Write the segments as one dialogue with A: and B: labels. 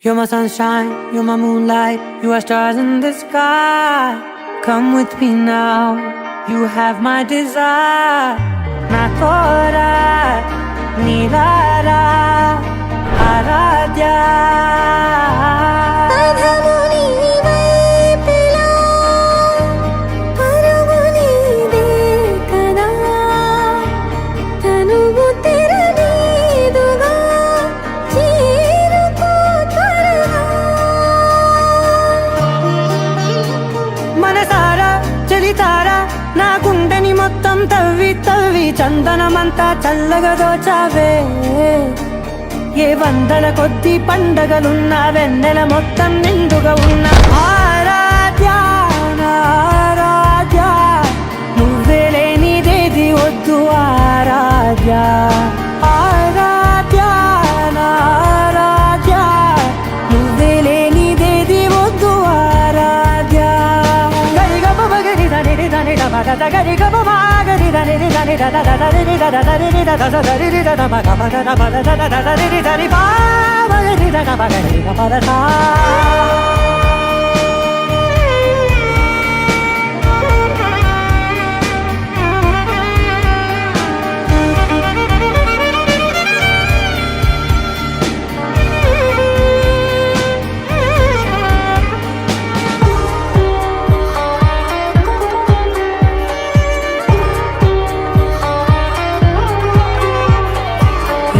A: You're my sunshine, you're my moonlight, you are stars in the sky. Come with me now, you have my desire. Na tora, nilara, aradya. నా గుండెని మొత్తం తవ్వి తవ్వి చందనమంతా చల్లగా దోచావే. ఏ వందల కొద్ది పండగలున్న వెన్నెల మొత్తం నిండుగా ఉన్న ఆరాధ్య ఆరాధ్య, నువ్వే లేనిదేది వద్దు ఆరాధ్య. ఆరాధ్య ఆరాధ్య, నువ్వే లేనిదేది వద్దు ఆరాధ్య. గరి గబ గరి దని దని ద ద ద రి ద ద ద రి ద ద ద రి ద ద మ గ మ ద ద మ ద ద ద ద రి ద రి బా మ రి ద ద మ గ రి గ మ ద సా.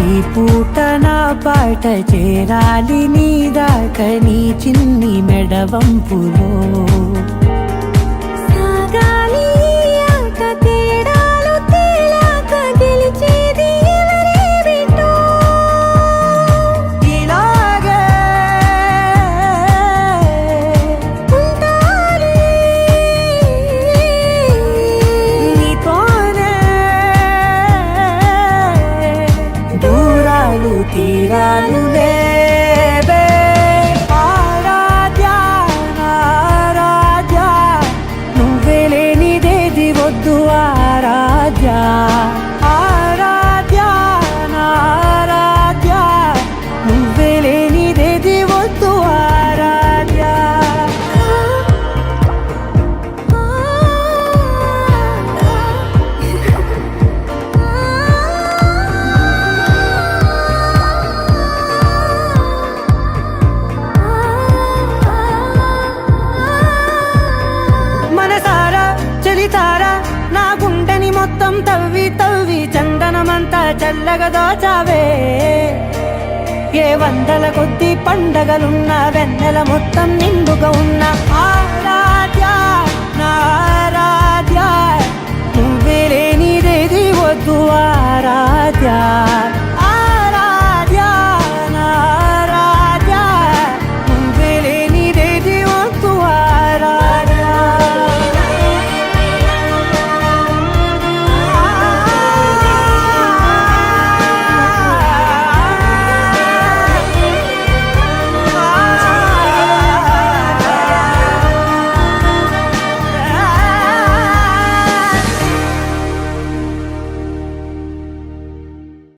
A: ఈ పూట నా పాట చేరాలి నీ దాకా, నీ చిన్ని మెడవంపులో
B: సాగాలి ఆట తేడాలు తేలాక గెలిచేది ఎవరే బిడ్డో.
A: ఇలాగే
B: ఉంటాలి
A: నీతోనే దూరాలు తీరాలు లేవే. ఆరాధ్య ఆరాధ్య, నువ్వే లేనిదేది వద్దు ఆరాధ్య. ఆరాధ్య ఆరాధ్య, నువ్వే లేనిదేది వద్దు ఆరాధ్య. మనసారా చలితారా నా గుండెని మొత్తం తవ్వి తవ్వి చందనమంతా చల్లగా దోచావే. ఏ వందల కొద్ది పండగలున్న వెన్నెల మొత్తం నిండుగా ఉన్న ఆరాధ్య నా ఆరాధ్య, నువ్వే లేనిదేది వద్దు ఆరాధ్య.